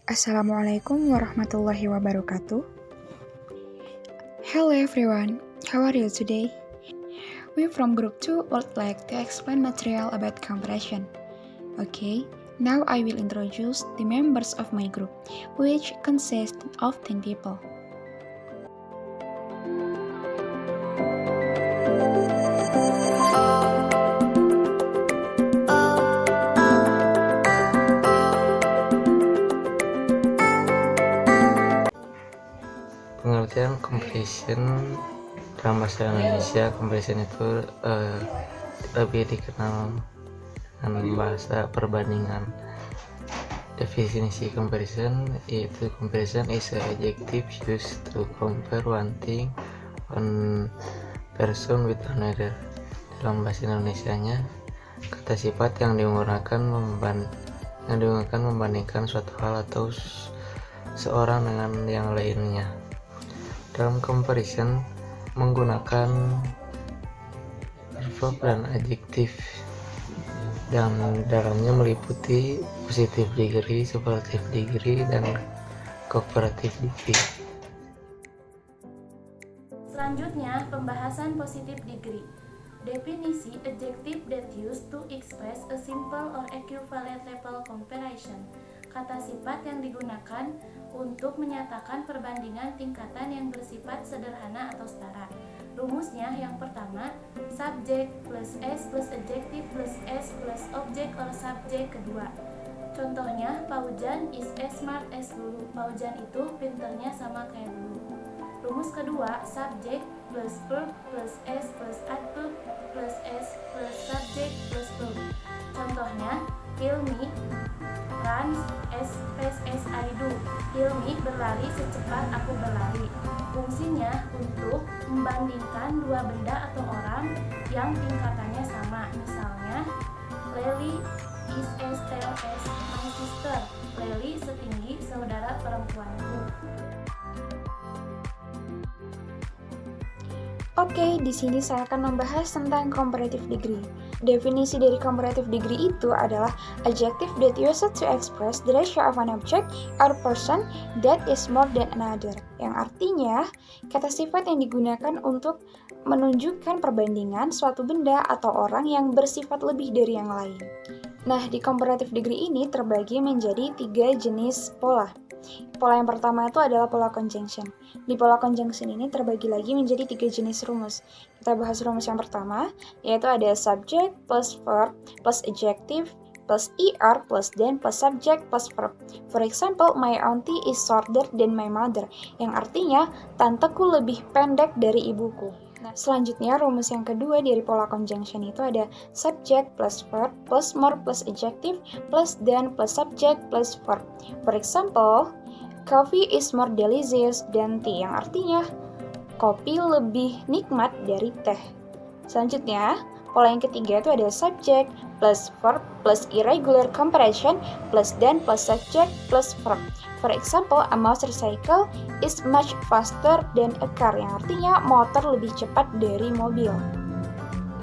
Assalamualaikum warahmatullahi wabarakatuh. Hello everyone, how are you today? We from group 2 would like to explain material about compression. Okay, now I will introduce the members of my group, which consist of 10 people. Pengertian compression dalam bahasa Indonesia, compression itu lebih dikenal dengan bahasa perbandingan. Definisi compression yaitu compression is an adjective used to compare one thing, one person with another. Dalam bahasa Indonesianya, kata sifat yang digunakan membandingkan suatu hal atau seorang dengan yang lainnya. Dalam comparison menggunakan verb dan adjektif dan dalamnya meliputi positive degree, superlative degree, dan comparative degree. Selanjutnya, pembahasan positive degree. Definisi adjective that used to express a simple or equivalent level comparison. Kata sifat yang digunakan untuk menyatakan perbandingan tingkatan yang bersifat sederhana atau setara. Rumusnya yang pertama, subject plus s plus adjective plus s plus object or subject kedua. Contohnya, Paujan is as smart as dulu. Paujan itu pinternya sama kayak dulu. Rumus kedua, subject plus verb plus s plus adverb plus s plus subject plus verb. Contohnya, Hilmi runs as fast as I do. Hilmi berlari secepat aku berlari. Fungsinya untuk membandingkan dua benda atau orang yang tingkatannya sama. Misalnya, Lely is as tall as my sister. Lely setinggi saudara perempuanku. Oke, di sini saya akan membahas tentang comparative degree. Definisi dari comparative degree itu adalah adjective that used to express the ratio of an object or person that is more than another. Yang artinya, kata sifat yang digunakan untuk menunjukkan perbandingan suatu benda atau orang yang bersifat lebih dari yang lain. Nah, di comparative degree ini terbagi menjadi 3 jenis pola. Pola yang pertama itu adalah pola conjunction. Di pola conjunction ini terbagi lagi menjadi 3 jenis rumus. Kita bahas rumus yang pertama, yaitu ada subject plus verb plus adjective plus er plus then plus subject plus verb. For example, my auntie is shorter than my mother, yang artinya tanteku lebih pendek dari ibuku. Nah, selanjutnya rumus yang kedua dari pola conjunction itu ada subject plus verb plus more plus adjective plus then plus subject plus verb. For example, coffee is more delicious than tea, yang artinya kopi lebih nikmat dari teh. Selanjutnya, pola yang ketiga itu ada subject plus verb plus irregular comparison plus then plus subject plus verb. For example, a motorcycle is much faster than a car, yang artinya motor lebih cepat dari mobil.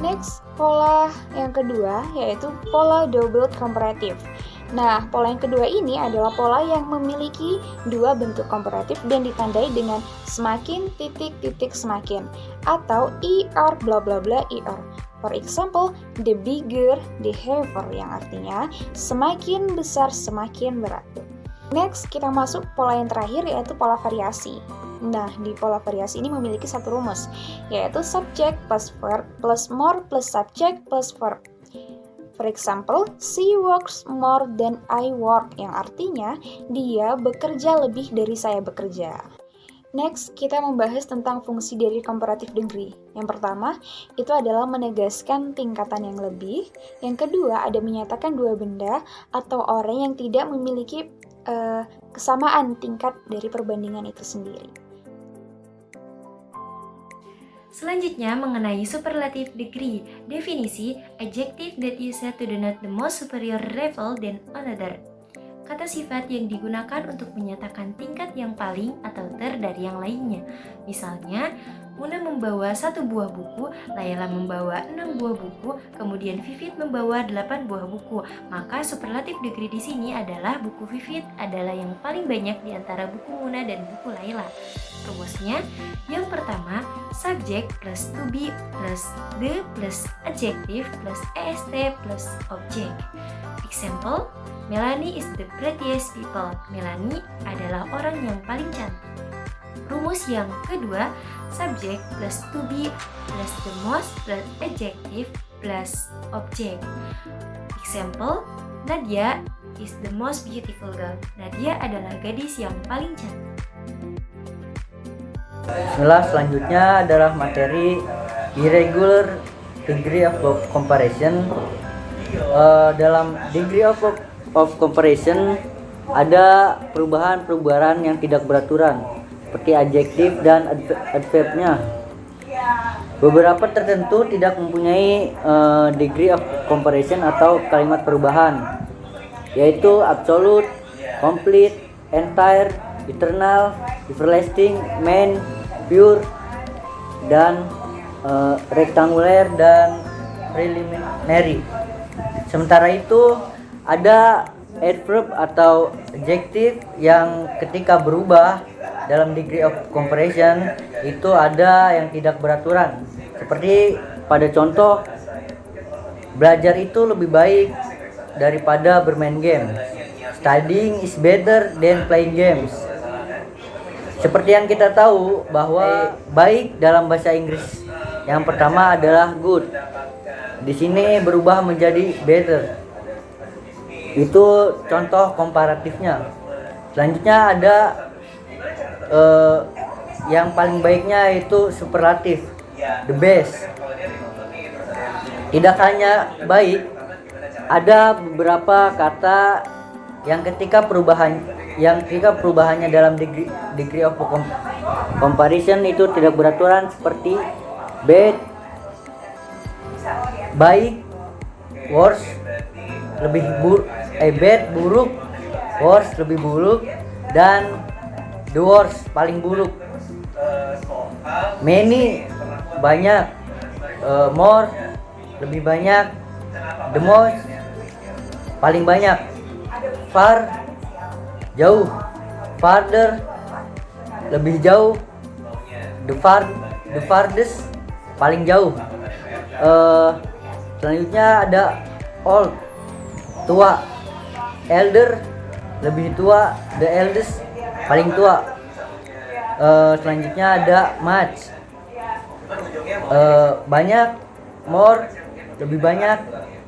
Next, pola yang kedua yaitu pola double comparative. Nah, pola yang kedua ini adalah pola yang memiliki dua bentuk komparatif dan ditandai dengan semakin titik-titik semakin atau er bla bla bla er. For example, the bigger the heavier, yang artinya semakin besar semakin berat. Next, kita masuk pola yang terakhir yaitu pola variasi. Nah, di pola variasi ini memiliki satu rumus, yaitu subject plus verb plus more plus subject plus verb. For example, she works more than I work, yang artinya dia bekerja lebih dari saya bekerja. Next, kita membahas tentang fungsi dari comparative degree. Yang pertama, itu adalah menegaskan tingkatan yang lebih. Yang kedua, ada menyatakan dua benda atau orang yang tidak memiliki kesamaan tingkat dari perbandingan itu sendiri. Selanjutnya mengenai superlative degree. Definisi, adjective that used to denote the most superior level than another. Kata sifat yang digunakan untuk menyatakan tingkat yang paling atau ter dari yang lainnya. Misalnya, Muna membawa 1 buah buku, Layla membawa 6 buah buku, kemudian Vivit membawa 8 buah buku. Maka superlatif degree di sini adalah buku Vivit adalah yang paling banyak di antara buku Muna dan buku Layla. Rumusnya, yang pertama, subject plus to be plus the plus adjective plus est plus object. Example, Melanie is the prettiest people. Melanie adalah orang yang paling cantik. Rumus yang kedua, subject plus to be plus the most plus adjective plus object. Example, Nadia is the most beautiful girl. Nadia adalah gadis yang paling cantik. Bismillah, selanjutnya adalah materi irregular degree of comparison. Dalam degree of comparison ada perubahan-perubahan yang tidak beraturan seperti adjektif dan adverbnya. Beberapa tertentu tidak mempunyai degree of comparison atau kalimat perubahan, yaitu absolute, complete, entire, eternal, everlasting, main, pure, dan rectangular dan preliminary. Sementara itu ada adverb atau adjektif yang ketika berubah dalam degree of comparison itu ada yang tidak beraturan. Seperti pada contoh, belajar itu lebih baik daripada bermain game. Studying is better than playing games. Seperti yang kita tahu bahwa baik dalam bahasa Inggris yang pertama adalah good. Di sini berubah menjadi better. Itu contoh komparatifnya. Selanjutnya ada yang paling baiknya itu superlatif, the best. Tidak hanya baik, ada beberapa kata yang ketika perubahannya dalam degree of comparison itu tidak beraturan, seperti bad, baik, worse, bad buruk, worse lebih buruk, dan the worst paling buruk. Many banyak, more lebih banyak, the most paling banyak, far jauh, farther lebih jauh, the farthest paling jauh. Selanjutnya ada old tua, elder lebih tua, the eldest paling tua. Selanjutnya ada much, banyak, more lebih banyak,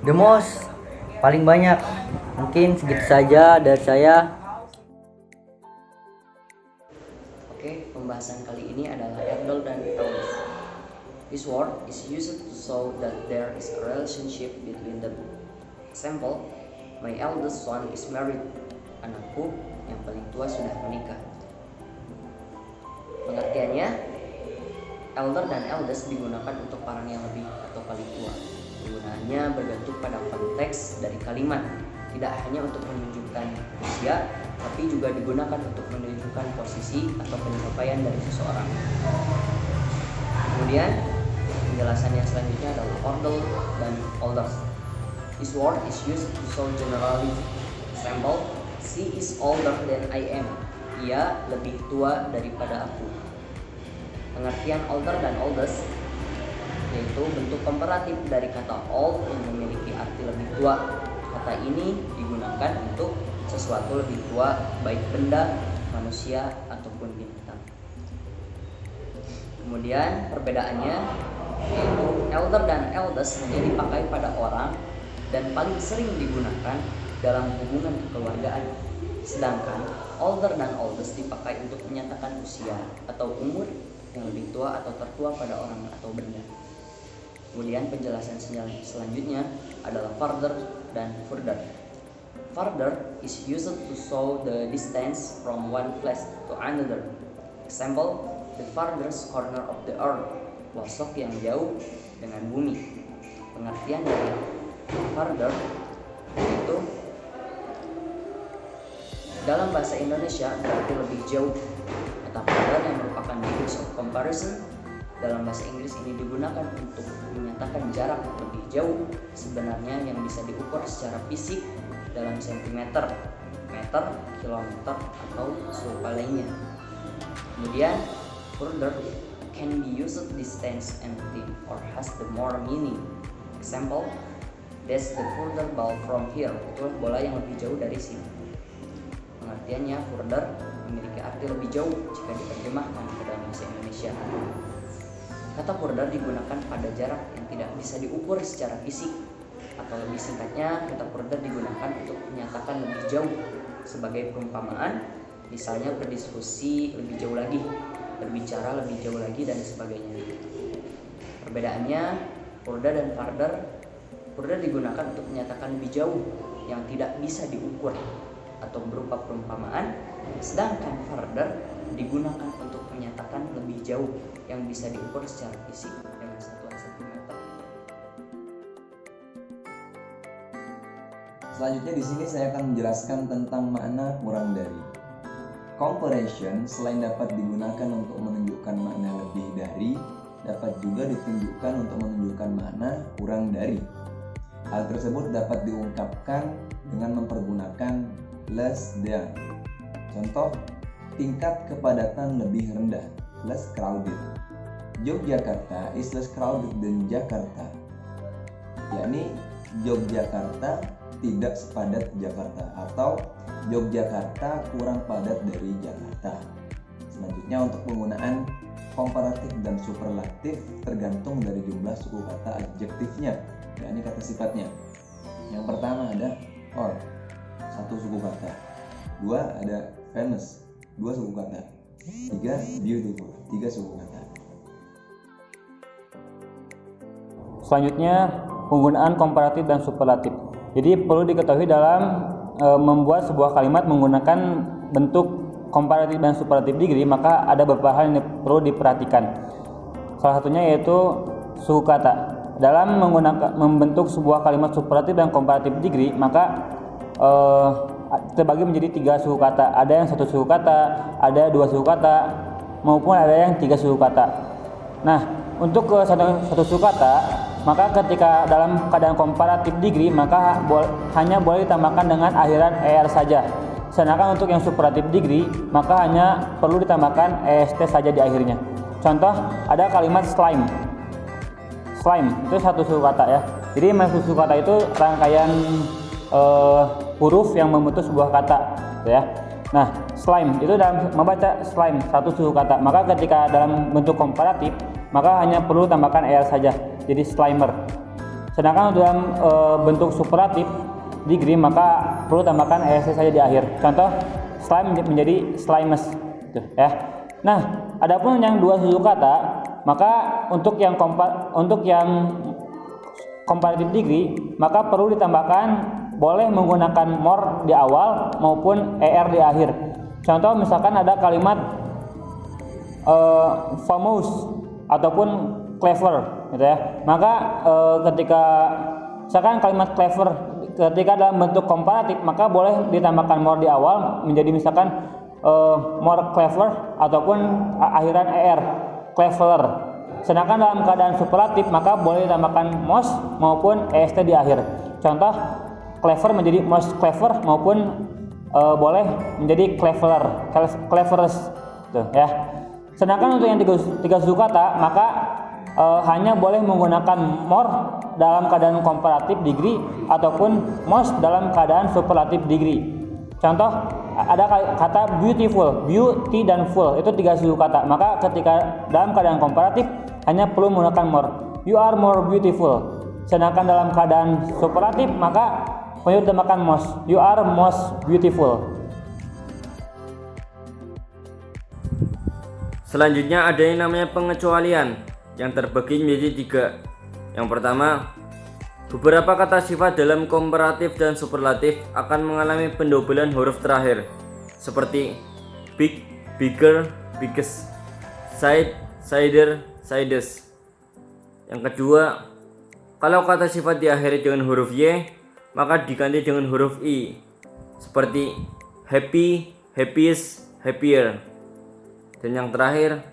the most paling banyak. Mungkin segitu saja dari saya. Oke, pembahasan kali ini adalah elder dan eldest. This word is used to show that there is a relationship between them. Example, my eldest son is married. Anakku yang paling tua sudah menikah. Pengertiannya, elder dan eldest digunakan untuk orang yang lebih atau paling tua. Penggunaannya bergantung pada konteks dari kalimat, tidak hanya untuk menunjukkan usia, tapi juga digunakan untuk menunjukkan posisi atau pencapaian dari seseorang. Kemudian penjelasan yang selanjutnya adalah older dan oldest. This word is used to show generally. Example, she is older than I am. Ia lebih tua daripada aku. Pengertian older dan oldest yaitu bentuk komparatif dari kata old yang memiliki arti lebih tua. Kata ini digunakan untuk sesuatu lebih tua, baik benda, manusia, ataupun binatang. Kemudian perbedaannya yaitu elder dan eldest menjadi dipakai pada orang dan paling sering digunakan dalam hubungan kekeluargaan. Sedangkan older dan oldest dipakai untuk menyatakan usia atau umur yang lebih tua atau tertua pada orang atau benda. Kemudian penjelasan selanjutnya adalah farther dan further. Farther is used to show the distance from one place to another. Example, the farthest corner of the earth, pelosok yang jauh dengan bumi. Pengertian dari farther itu dalam bahasa Indonesia berarti lebih jauh. Kata farther yang merupakan degree of comparison Dalam bahasa Inggris ini digunakan untuk menyatakan jarak lebih jauh sebenarnya yang bisa diukur secara fisik dalam sentimeter, meter, kilometer, atau serupa lainnya. Kemudian, further can be used distance anything or has the more meaning. Example, that's the further ball from here. Itulah bola yang lebih jauh dari sini. Pengertiannya, further memiliki arti lebih jauh jika diterjemahkan ke dalam bahasa Indonesia. Kata further digunakan pada jarak yang tidak bisa diukur secara fisik, atau lebih singkatnya, kata further digunakan untuk menyatakan lebih jauh sebagai perumpamaan, misalnya berdiskusi lebih jauh lagi, berbicara lebih jauh lagi, dan sebagainya. Perbedaannya, further dan farther. Further digunakan untuk menyatakan lebih jauh yang tidak bisa diukur atau berupa perumpamaan, sedangkan farther digunakan untuk menyatakan lebih jauh yang bisa diukur secara fisik dengan satuan sentimeter. Selanjutnya di sini saya akan menjelaskan tentang makna kurang dari. Comparison selain dapat digunakan untuk menunjukkan makna lebih dari, dapat juga ditunjukkan untuk menunjukkan makna kurang dari. Hal tersebut dapat diungkapkan dengan mempergunakan less than. Contoh, tingkat kepadatan lebih rendah, less crowded. Yogyakarta is less crowded than Jakarta. Yakni Yogyakarta tidak sepadat Jakarta, atau Yogyakarta kurang padat dari Jakarta. Selanjutnya untuk penggunaan komparatif dan superlatif tergantung dari jumlah suku kata adjektifnya, yakni kata sifatnya. Yang pertama ada or, satu suku kata. Dua ada famous, dua suku kata. Tiga beautiful, tiga suku kata. Selanjutnya penggunaan komparatif dan superlatif. Jadi perlu diketahui dalam membuat sebuah kalimat menggunakan bentuk komparatif dan superlatif degree, maka ada beberapa hal yang perlu diperhatikan. Salah satunya yaitu suku kata. Dalam membentuk sebuah kalimat superlatif dan komparatif degree, maka terbagi menjadi 3 suku kata. Ada yang 1 suku kata, ada 2 suku kata, maupun ada yang 3 suku kata. Nah, untuk satu suku kata, maka ketika dalam keadaan komparatif degree, maka hanya boleh ditambahkan dengan akhiran er saja. Sedangkan untuk yang superlatif degree, maka hanya perlu ditambahkan est saja di akhirnya. Contoh, ada kalimat slime. Slime itu 1 suku kata ya. Jadi satu suku kata itu rangkaian huruf yang membentuk sebuah kata, gitu ya. Nah, slime itu dalam membaca slime 1 suku kata. Maka ketika dalam bentuk komparatif, maka hanya perlu tambahkan er saja, jadi slimer. Sedangkan dalam bentuk superlatif degree, maka perlu tambahkan es saja di akhir. Contoh, slime menjadi slimes, gitu ya. Nah, adapun yang 2 suku kata, maka untuk yang comparative degree, maka perlu ditambahkan, boleh menggunakan more di awal maupun er di akhir. Contoh, misalkan ada kalimat famous ataupun clever, gitu ya. Maka ketika misalkan kalimat clever ketika dalam bentuk komparatif, maka boleh ditambahkan more di awal menjadi misalkan more clever ataupun akhiran er, cleverer. Sedangkan dalam keadaan superlatif, maka boleh ditambahkan most maupun est di akhir. Contoh, clever menjadi most clever maupun boleh menjadi cleverer, cleverest, gitu ya. Sedangkan untuk yang 3 suku kata, maka hanya boleh menggunakan more dalam keadaan komparatif degree ataupun most dalam keadaan superlatif degree. Contoh, ada kata beautiful, beauty dan full, itu 3 suku kata. Maka ketika dalam keadaan komparatif hanya perlu menggunakan more. You are more beautiful. Sedangkan dalam keadaan superlatif, maka perlu ditambahkan most. You are most beautiful. Selanjutnya ada yang namanya pengecualian yang terbagi menjadi 3. Yang pertama, beberapa kata sifat dalam komparatif dan superlatif akan mengalami pendobelan huruf terakhir, seperti big, bigger, biggest, side, sider, sides. Yang kedua, kalau kata sifat diakhiri dengan huruf y, maka diganti dengan huruf i, seperti happy, happiest, happier. Dan yang terakhir,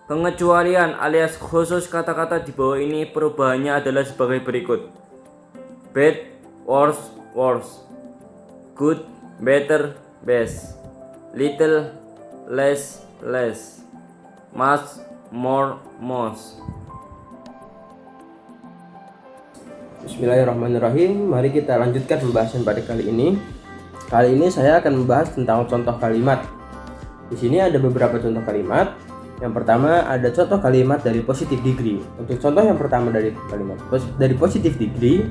Pengecualian alias khusus kata-kata di bawah ini perubahannya adalah sebagai berikut. Bad, worse, worse. Good, better, best. Little, less, less. Much, more, most. Bismillahirrahmanirrahim. Mari kita lanjutkan pembahasan pada kali ini. Kali ini saya akan membahas tentang contoh kalimat. Di sini ada beberapa contoh kalimat. Yang pertama ada contoh kalimat dari positive degree. Untuk contoh yang pertama dari kalimat dari positive degree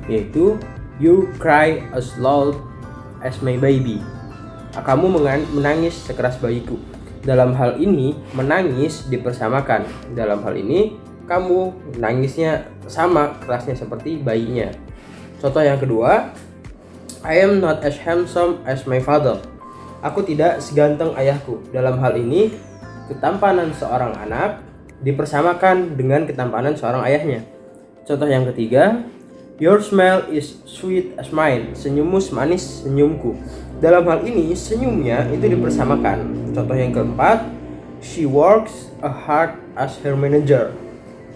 yaitu you cry as loud as my baby. Kamu menangis sekeras bayiku. Dalam hal ini menangis dipersamakan. Dalam hal ini kamu nangisnya sama kerasnya seperti bayinya. Contoh yang kedua, I am not as handsome as my father. Aku tidak seganteng ayahku. Dalam hal ini ketampanan seorang anak dipersamakan dengan ketampanan seorang ayahnya. Contoh yang ketiga, your smile is sweet as mine. Senyummu semanis senyumku. Dalam hal ini senyumnya itu dipersamakan. Contoh yang keempat, she works hard as her manager.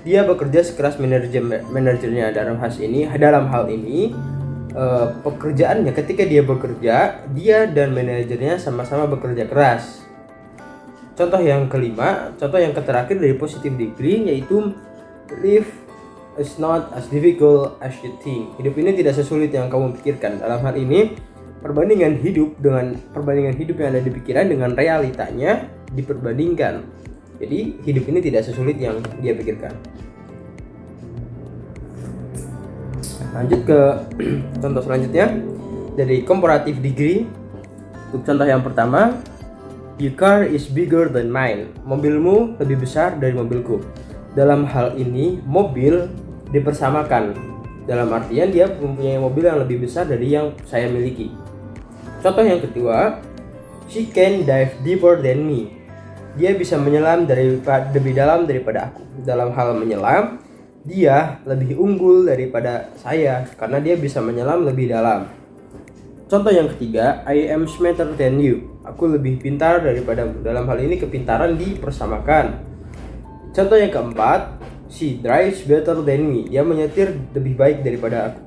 Dia bekerja sekeras manajernya. Dalam hal ini pekerjaannya ketika dia bekerja, dia dan manajernya sama-sama bekerja keras. Contoh yang kelima, contoh yang terakhir dari positive degree yaitu life is not as difficult as you think. Hidup ini tidak sesulit yang kamu pikirkan. Dalam hal ini perbandingan hidup yang ada di pikiran dengan realitanya diperbandingkan. Jadi hidup ini tidak sesulit yang dia pikirkan. Lanjut ke contoh selanjutnya dari comparative degree. Untuk contoh yang pertama, your car is bigger than mine. Mobilmu lebih besar dari mobilku. Dalam hal ini mobil dipersamakan. Dalam artian dia mempunyai mobil yang lebih besar dari yang saya miliki. Contoh yang kedua, she can dive deeper than me. Dia bisa menyelam lebih dalam daripada aku. Dalam hal menyelam, dia lebih unggul daripada saya karena dia bisa menyelam lebih dalam. Contoh yang ketiga, I am smarter than you. Aku lebih pintar daripada. Dalam hal ini kepintaran dipersamakan. Contoh yang keempat, she drives better than me. Dia menyetir lebih baik daripada aku.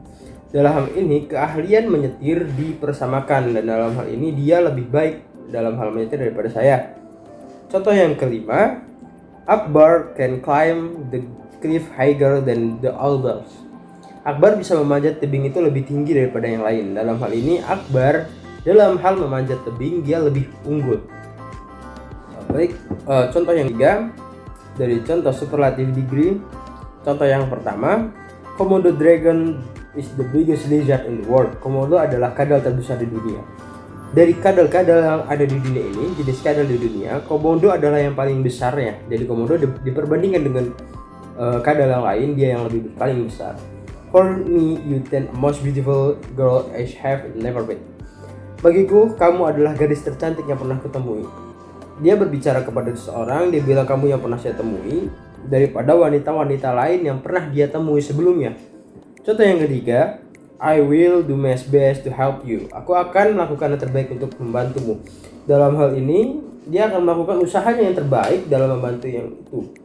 Dalam hal ini keahlian menyetir dipersamakan dan dalam hal ini dia lebih baik dalam hal menyetir daripada saya. Contoh yang kelima, Akbar can climb the cliff higher than the others. Akbar bisa memanjat tebing itu lebih tinggi daripada yang lain. Dalam hal ini Akbar dalam hal memanjat tebing dia lebih unggul. Baik, contoh yang ketiga dari contoh superlative degree. Contoh yang pertama, Komodo dragon is the biggest lizard in the world. Komodo adalah kadal terbesar di dunia. Dari kadal-kadal yang ada di dunia ini, jenis kadal di dunia, komodo adalah yang paling besarnya. Jadi komodo diperbandingkan dengan kadal yang lain, dia yang paling besar. For me, you the most beautiful girl I have never met. Bagiku, kamu adalah gadis tercantik yang pernah kutemui. Dia berbicara kepada seseorang, dia bilang kamu yang pernah saya temui daripada wanita-wanita lain yang pernah dia temui sebelumnya. Contoh yang ketiga, I will do my best to help you. Aku akan melakukan yang terbaik untuk membantumu. Dalam hal ini, dia akan melakukan usahanya yang terbaik dalam membantu yang itu.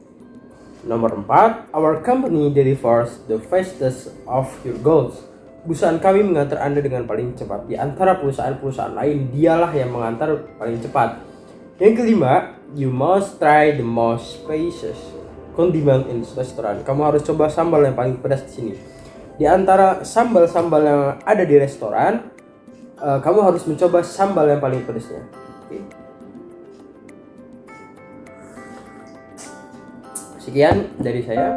Nomor 4, our company delivers the fastest of your goals. Perusahaan kami mengantar Anda dengan paling cepat. Di antara perusahaan-perusahaan lain, dialah yang mengantar paling cepat. Yang kelima, you must try the most spices condiment in restaurant. Kamu harus coba sambal yang paling pedas di sini. Di antara sambal-sambal yang ada di restoran, kamu harus mencoba sambal yang paling pedasnya. Okay. Sekian dari saya.